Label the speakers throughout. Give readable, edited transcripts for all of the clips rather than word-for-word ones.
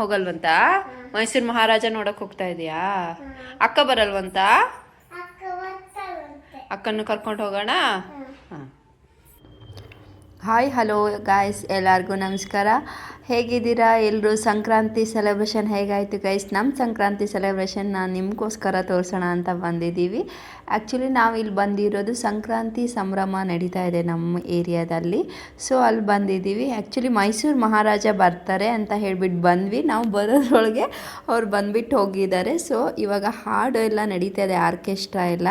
Speaker 1: ಹೋಗಲ್ವಂತ? ಮೈಸೂರು ಮಹಾರಾಜ ನೋಡಕ್ ಹೋಗ್ತಾ ಇದೀಯಾ? ಅಕ್ಕ ಬರಲ್ವಂತ? ಅಕ್ಕನ್ನು ಕರ್ಕೊಂಡು ಹೋಗೋಣ. ಹಾಯ್ ಹಲೋ ಗಾಯ್ಸ್, ಎಲ್ಲರಿಗೂ ನಮಸ್ಕಾರ. ಹೇಗಿದ್ದೀರಾ ಎಲ್ಲರೂ? ಸಂಕ್ರಾಂತಿ ಸೆಲೆಬ್ರೇಷನ್ ಹೇಗಾಯಿತು ಗೈಸ್? ನಮ್ಮ ಸಂಕ್ರಾಂತಿ ಸೆಲೆಬ್ರೇಷನ್ ನಾನು ನಿಮಗೋಸ್ಕರ ತೋರಿಸೋಣ ಅಂತ ಬಂದಿದ್ದೀವಿ. ಆ್ಯಕ್ಚುಲಿ ನಾವು ಇಲ್ಲಿ ಬಂದಿರೋದು ಸಂಕ್ರಾಂತಿ ಸಂಭ್ರಮ ನಡೀತಾ ಇದೆ ನಮ್ಮ ಏರಿಯಾದಲ್ಲಿ. ಸೊ ಅಲ್ಲಿ ಬಂದಿದ್ದೀವಿ. ಆ್ಯಕ್ಚುಲಿ ಮೈಸೂರು ಮಹಾರಾಜ ಬರ್ತಾರೆ ಅಂತ ಹೇಳಿಬಿಟ್ಟು ಬಂದ್ವಿ. ನಾವು ಬರೋದ್ರೊಳಗೆ ಅವ್ರು ಬಂದುಬಿಟ್ಟು ಹೋಗಿದ್ದಾರೆ. ಸೊ ಇವಾಗ ಹಾಡು ಎಲ್ಲ ನಡೀತಾ ಇದೆ, ಆರ್ಕೆಸ್ಟ್ರಾ ಎಲ್ಲ.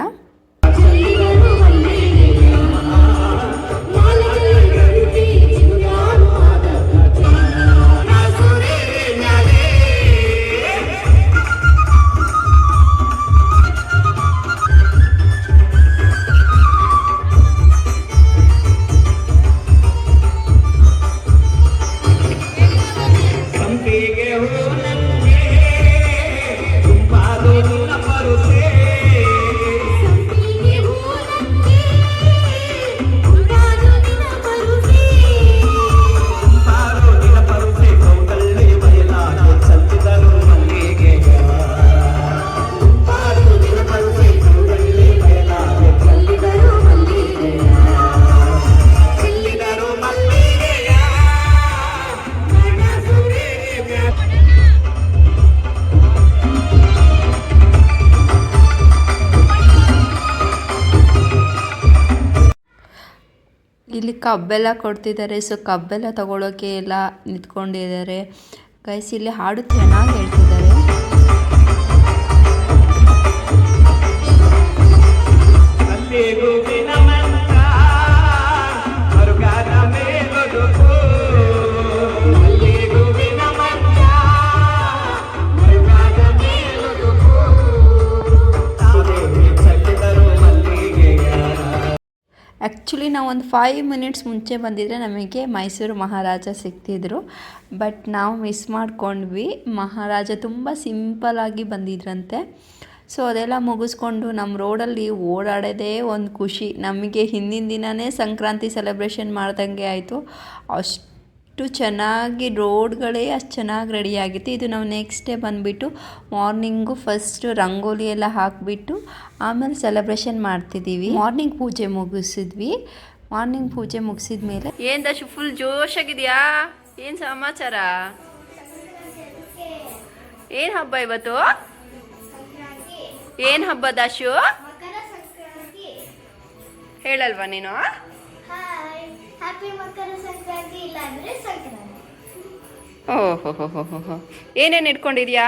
Speaker 1: ಇಲ್ಲಿ ಕಬ್ಬೆಲ್ಲ ಕೊಡ್ತಿದ್ದಾರೆ. ಸೊ ಕಬ್ಬೆಲ್ಲ ತಗೊಳ್ಳೋಕೆ ಎಲ್ಲ ನಿಂತ್ಕೊಂಡಿದ್ದಾರೆ ಗೈಸ್. ಇಲ್ಲಿ ಹಾಡು ಚೆನ್ನಾಗಿ ಹೇಳ್ತಿದ್ದಾರೆ. ಆ್ಯಕ್ಚುಲಿ ನಾವು ಒಂದು 5 ಮಿನಿಟ್ಸ್ ಮುಂಚೆ ಬಂದಿದ್ದರೆ ನಮಗೆ ಮೈಸೂರು ಮಹಾರಾಜ ಸಿಗ್ತಿದ್ರು. ಬಟ್ ನಾವು ಮಿಸ್ ಮಾಡ್ಕೊಂಡ್ವಿ. ಮಹಾರಾಜ ತುಂಬ ಸಿಂಪಲ್ಲಾಗಿ ಬಂದಿದ್ರಂತೆ. ಸೊ ಅದೆಲ್ಲ ಮುಗಿಸ್ಕೊಂಡು ನಮ್ಮ ರೋಡಲ್ಲಿ ಓಡಾಡೋದೇ ಒಂದು ಖುಷಿ. ನಮಗೆ ಹಿಂದಿನ ದಿನವೇ ಸಂಕ್ರಾಂತಿ ಸೆಲೆಬ್ರೇಷನ್ ಮಾಡ್ದಂಗೆ ಆಯಿತು. ಅಷ್ಟು ಚೆನ್ನಾಗಿ ರೋಡ್ಗಳೇ ಅಷ್ಟು ಚೆನ್ನಾಗಿ ರೆಡಿಯಾಗಿತ್ತು. ಇದು ನಾವು ನೆಕ್ಸ್ಟ್ ಡೇ ಬಂದುಬಿಟ್ಟು ಮಾರ್ನಿಂಗು ಫಸ್ಟು ರಂಗೋಲಿ ಎಲ್ಲ ಹಾಕಿಬಿಟ್ಟು ಆಮೇಲೆ ಸೆಲೆಬ್ರೇಷನ್ ಮಾಡ್ತಿದ್ದೀವಿ. ಮಾರ್ನಿಂಗ್ ಪೂಜೆ ಮುಗಿಸಿದ್ವಿ. ಮಾರ್ನಿಂಗ್ ಪೂಜೆ ಮುಗಿಸಿದ ಮೇಲೆ ಏನು ದಶು ಫುಲ್ ಜೋಶಾಗಿದೆಯಾ? ಏನು ಸಮಾಚಾರ? ಏನು ಹಬ್ಬ ಇವತ್ತು? ಏನು ಹಬ್ಬ ದಾಶು? ಹೇಳಲ್ವಾ ನೀನು? ಓಹೋ ಹೋ ಹೋ ಹೋ ಹೋ. ಏನೇನು ಇಟ್ಕೊಂಡಿದ್ಯಾ?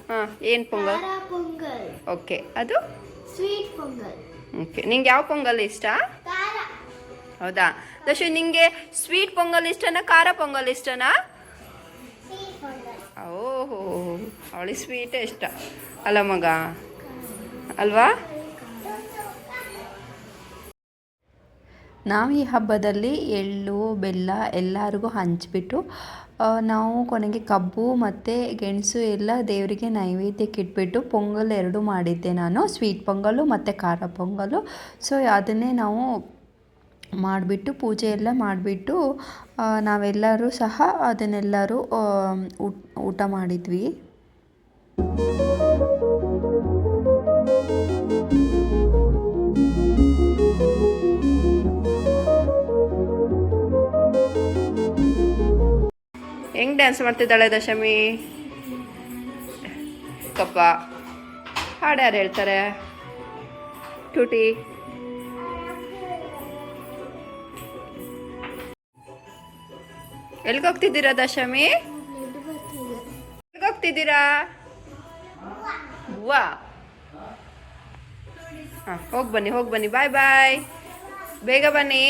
Speaker 1: ಹಾಂ, ಏನು ಪೊಂಗಲ್? ಓಕೆ, ಅದು
Speaker 2: ಸ್ವೀಟ್ ಪೊಂಗಲ್.
Speaker 1: ಓಕೆ, ನಿಂಗೆ ಯಾವ ಪೊಂಗಲ್ ಇಷ್ಟ? ಹೌದಾ ದಶು, ನಿಂಗೆ ಸ್ವೀಟ್ ಪೊಂಗಲ್ ಇಷ್ಟನಾ ಖಾರ ಪೊಂಗಲ್ ಇಷ್ಟನಾ? ಓಹೋ, ಅವಳಿಗೆ ಸ್ವೀಟೇ ಇಷ್ಟ ಅಲ್ಲ ಮಗ, ಅಲ್ವಾ? ನಾವು ಈ ಹಬ್ಬದಲ್ಲಿ ಎಳ್ಳು ಬೆಲ್ಲ ಎಲ್ಲರಿಗೂ ಹಂಚಿಬಿಟ್ಟು ನಾವು ಕೊನೆಗೆ ಕಬ್ಬು ಮತ್ತು ಗೆಣಸು ಎಲ್ಲ ದೇವರಿಗೆ ನೈವೇದ್ಯಕ್ಕೆ ಇಟ್ಬಿಟ್ಟು ಪೊಂಗಲ್ 2 ಮಾಡಿದ್ದೆ ನಾನು, ಸ್ವೀಟ್ ಪೊಂಗಲು ಮತ್ತು ಖಾರ ಪೊಂಗಲು. ಸೊ ಅದನ್ನೇ ನಾವು ಮಾಡಿಬಿಟ್ಟು ಪೂಜೆ ಎಲ್ಲ ಮಾಡಿಬಿಟ್ಟು ನಾವೆಲ್ಲರೂ ಸಹ ಅದನ್ನೆಲ್ಲರೂ ಊಟ ಮಾಡಿದ್ವಿ. ಹೆಂಗೆ ಡ್ಯಾನ್ಸ್ ಮಾಡ್ತಿದ್ದಾಳೆ ದಶಮಿ? ಕಪ್ಪ ಹಾಡು ಯಾರು ಹೇಳ್ತಾರೆ? ಟೂಟಿ. ಎಲ್ಗೋಗ್ತಿದ್ದೀರಾ ದಶಮಿ? ಎಲ್ಗೋಗ್ತಿದ್ದೀರಾ? ಹೂವಾ. ಹಾಂ, ಹೋಗಿ ಬನ್ನಿ ಹೋಗಿ ಬನ್ನಿ. ಬಾಯ್ ಬಾಯ್, ಬೇಗ ಬನ್ನಿ.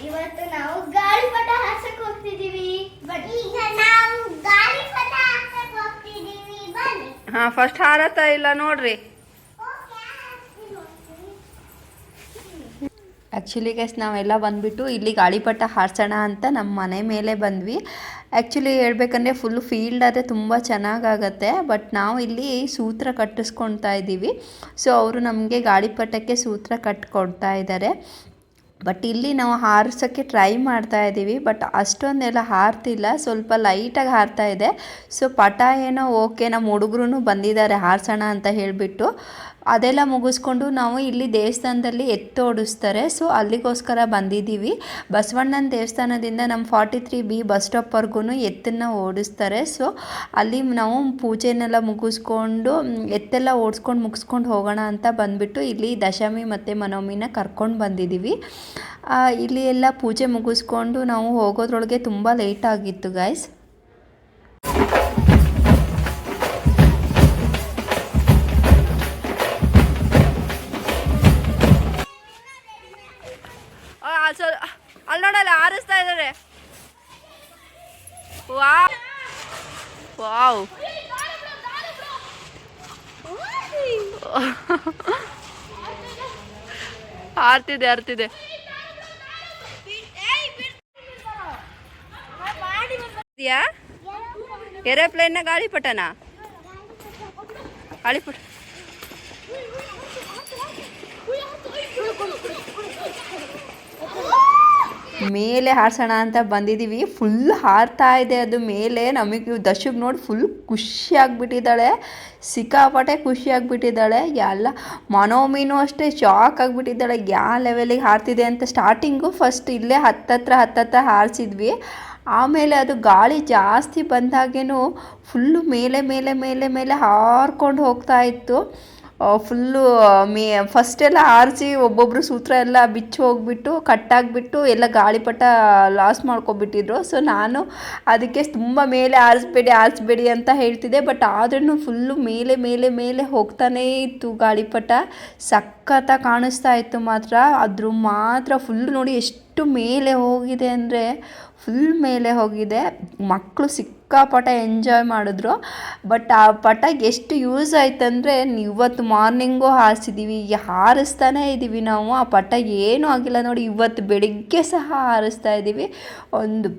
Speaker 2: ಇವತ್ತು ನಾವು ಗಾಳಿಪಟ ಹಾರ್ಸಕ್ ಹೋಗ್ತಿದೀವಿ. ಈಗ ನಾವು ಗಾಳಿಪಟ ಹಾರ್ಸಕ್ ಹೋಗ್ತಿದೀವಿ, ಬನ್ನಿ.
Speaker 1: ಹಾಂ, ಫಸ್ಟ್ ಹಾರತ್ತಾ ಇಲ್ಲ ನೋಡ್ರಿ. ಆ್ಯಕ್ಚುಲಿ ಗೈಸ್ ನಾವೆಲ್ಲ ಬಂದುಬಿಟ್ಟು ಇಲ್ಲಿ ಗಾಳಿಪಟ ಹಾರಿಸೋಣ ಅಂತ ನಮ್ಮ ಮನೆ ಮೇಲೆ ಬಂದ್ವಿ. ಆ್ಯಕ್ಚುಲಿ ಹೇಳ್ಬೇಕಂದ್ರೆ ಫುಲ್ ಫೀಲ್ಡ್ ಆದರೆ ತುಂಬ ಚೆನ್ನಾಗಾಗತ್ತೆ. ಬಟ್ ನಾವು ಇಲ್ಲಿ ಸೂತ್ರ ಕಟ್ಟಿಸ್ಕೊಳ್ತಾ ಇದ್ದೀವಿ. ಸೊ ಅವರು ನಮಗೆ ಗಾಳಿಪಟಕ್ಕೆ ಸೂತ್ರ ಕಟ್ಟಿಕೊಡ್ತಾ ಇದ್ದಾರೆ. ಬಟ್ ಇಲ್ಲಿ ನಾವು ಹಾರಿಸೋಕ್ಕೆ ಟ್ರೈ ಮಾಡ್ತಾ ಇದ್ದೀವಿ. ಬಟ್ ಅಷ್ಟೊಂದೆಲ್ಲ ಹಾರ್ತಿಲ್ಲ, ಸ್ವಲ್ಪ ಲೈಟಾಗಿ ಹಾರ್ತಾ ಇದೆ. ಸೊ ಪಟ ಏನೋ ಓಕೆ, ನಮ್ಮ ಹುಡುಗರು ಬಂದಿದ್ದಾರೆ ಹಾರಿಸೋಣ ಅಂತ ಹೇಳಿಬಿಟ್ಟು. ಅದೆಲ್ಲ ಮುಗಿಸ್ಕೊಂಡು ನಾವು ಇಲ್ಲಿ ದೇವಸ್ಥಾನದಲ್ಲಿ ಎತ್ತು ಓಡಿಸ್ತಾರೆ. ಸೊ ಅಲ್ಲಿಗೋಸ್ಕರ ಬಂದಿದ್ದೀವಿ. ಬಸವಣ್ಣನ ದೇವಸ್ಥಾನದಿಂದ ನಮ್ಮ 43B ಬಸ್ ಸ್ಟಾಪ್ವರೆಗೂ ಎತ್ತನ್ನು ಓಡಿಸ್ತಾರೆ. ಸೊ ಅಲ್ಲಿ ನಾವು ಪೂಜೆನೆಲ್ಲ ಮುಗಿಸ್ಕೊಂಡು ಎತ್ತೆಲ್ಲ ಓಡಿಸ್ಕೊಂಡು ಮುಗಿಸ್ಕೊಂಡು ಹೋಗೋಣ ಅಂತ ಬಂದುಬಿಟ್ಟು ಇಲ್ಲಿ ದಶಮಿ ಮತ್ತು ಮನೋಮಿನ ಕರ್ಕೊಂಡು ಬಂದಿದ್ದೀವಿ. ಇಲ್ಲಿ ಎಲ್ಲ ಪೂಜೆ ಮುಗಿಸ್ಕೊಂಡು ನಾವು ಹೋಗೋದ್ರೊಳಗೆ ತುಂಬ ಲೇಟ್ ಆಗಿತ್ತು ಗೈಸ್. ಅಲ್ಲಿ ನೋಡಲ್ಲ ಹಾರಿಸ್ತಾ ಇದ್ದಾರೆ. Wow wow ಹಾರ್ತಿದೆ. ಏರೋಪ್ಲೇನ್ನ ಗಾಳಿಪಟನ ಗಾಳಿಪಟ ಮೇಲೆ ಹಾರಿಸೋಣ ಅಂತ ಬಂದಿದ್ದೀವಿ. ಫುಲ್ ಹಾರ್ತಾ ಇದೆ ಅದು ಮೇಲೆ. ನಮಗೆ ದಶಗ್ ನೋಡಿ ಫುಲ್ ಖುಷಿ ಆಗಿಬಿಟ್ಟಿದ್ದಾಳೆ, ಸಿಕ್ಕಾಪಟ್ಟೆ ಖುಷಿ ಆಗಿಬಿಟ್ಟಿದ್ದಾಳೆ. ಎಲ್ಲ ಮನೋಮೀನು ಅಷ್ಟೇ ಶಾಕ್ ಆಗಿಬಿಟ್ಟಿದ್ದಾಳೆ, ಯಾವ ಲೆವೆಲಿಗೆ ಹಾರ್ತಿದೆ ಅಂತ. ಸ್ಟಾರ್ಟಿಂಗು ಫಸ್ಟ್ ಇಲ್ಲೇ ಹತ್ತತ್ರ ಹಾರಿಸಿದ್ವಿ. ಆಮೇಲೆ ಅದು ಗಾಳಿ ಜಾಸ್ತಿ ಬಂದಾಗೇನು ಫುಲ್ಲು ಮೇಲೆ ಹಾರ್ಕೊಂಡು ಹೋಗ್ತಾ ಇತ್ತು. ಫುಲ್ಲು ಫಸ್ಟೆಲ್ಲ ಹಾರಿಸಿ ಒಬ್ಬೊಬ್ಬರು ಸೂತ್ರ ಎಲ್ಲ ಬಿಚ್ಚಿ ಹೋಗ್ಬಿಟ್ಟು ಕಟ್ಟಾಗಿಬಿಟ್ಟು ಎಲ್ಲ ಗಾಳಿಪಟ ಲಾಸ್ ಮಾಡ್ಕೊಬಿಟ್ಟಿದ್ರು. ಸೊ ನಾನು ಅದಕ್ಕೆ ತುಂಬ ಮೇಲೆ ಆರಿಸ್ಬೇಡಿ ಅಂತ ಹೇಳ್ತಿದ್ದೆ. ಬಟ್ ಆದ್ರೂ ಫುಲ್ಲು ಮೇಲೆ ಹೋಗ್ತಾನೇ ಇತ್ತು ಗಾಳಿಪಟ. ಸಖತ್ತಾಗಿ ಕಾಣಿಸ್ತಾ ಇತ್ತು ಮಾತ್ರ. ಅದ್ರ ಮಾತ್ರ ಫುಲ್ಲು ನೋಡಿ ಎಷ್ಟು ಮೇಲೆ ಹೋಗಿದೆ ಅಂದರೆ ಫುಲ್ ಮೇಲೆ ಹೋಗಿದೆ. ಮಕ್ಕಳು ಸಿಕ್ಕಾಪಟ್ಟೆ ಎಂಜಾಯ್ ಮಾಡಿದ್ರು. ಬಟ್ ಆ ಪಟ ಎಷ್ಟು ಯೂಸ್ ಆಯ್ತಂದರೆ ಇವತ್ತು ಮಾರ್ನಿಂಗು ಹಾರಿಸಿದ್ದೀವಿ, ಹಾರಿಸ್ತಾನೇ ಇದ್ದೀವಿ ನಾವು. ಆ ಪಟ ಏನೂ ಆಗಿಲ್ಲ ನೋಡಿ. ಇವತ್ತು ಬೆಳಿಗ್ಗೆ ಸಹ ಹಾರಿಸ್ತಾ ಇದ್ದೀವಿ. ಒಂದು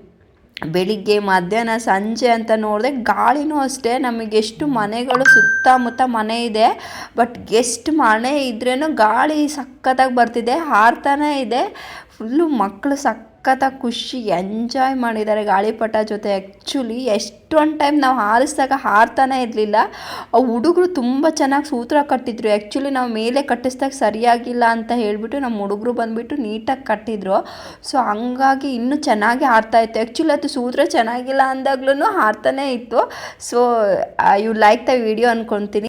Speaker 1: ಬೆಳಿಗ್ಗೆ ಮಧ್ಯಾಹ್ನ ಸಂಜೆ ಅಂತ ನೋಡಿದೆ. ಗಾಳಿನೂ ಅಷ್ಟೇ, ನಮಗೆ ಎಷ್ಟು ಮನೆಗಳು ಸುತ್ತಮುತ್ತ ಮನೆ ಇದೆ. ಬಟ್ ಎಷ್ಟು ಮನೆ ಇದ್ರೇನು ಗಾಳಿ ಸಖತ್ತಾಗಿ ಬರ್ತಿದೆ, ಹಾರ್ತಾನೇ ಇದೆ. ಫುಲ್ಲು ಮಕ್ಕಳು ಸಖತ್ತಾಗಿ ಖುಷಿ ಎಂಜಾಯ್ ಮಾಡಿದ್ದಾರೆ ಗಾಳಿಪಟ ಜೊತೆ. ಆ್ಯಕ್ಚುಲಿ ಎಷ್ಟೊಂದು ಟೈಮ್ ನಾವು ಹಾರಿಸಿದಾಗ ಹಾರ್ತಾನೆ ಇರಲಿಲ್ಲ. ಆ ಹುಡುಗರು ತುಂಬ ಚೆನ್ನಾಗಿ ಸೂತ್ರ ಕಟ್ಟಿದ್ರು. ಆ್ಯಕ್ಚುಲಿ ನಾವು ಮೇಲೆ ಕಟ್ಟಿಸ್ದಾಗ ಸರಿಯಾಗಿಲ್ಲ ಅಂತ ಹೇಳಿಬಿಟ್ಟು ನಮ್ಮ ಹುಡುಗರು ಬಂದುಬಿಟ್ಟು ನೀಟಾಗಿ ಕಟ್ಟಿದ್ರು. ಸೊ ಹಂಗಾಗಿ ಇನ್ನೂ ಚೆನ್ನಾಗಿ ಹಾರ್ತಾಯಿತ್ತು. ಆ್ಯಕ್ಚುಲಿ ಅದು ಸೂತ್ರ ಚೆನ್ನಾಗಿಲ್ಲ ಅಂದಾಗ್ಲೂ ಹಾರ್ತಾನೇ ಇತ್ತು. So you like the video ಅಂದ್ಕೊತೀನಿ.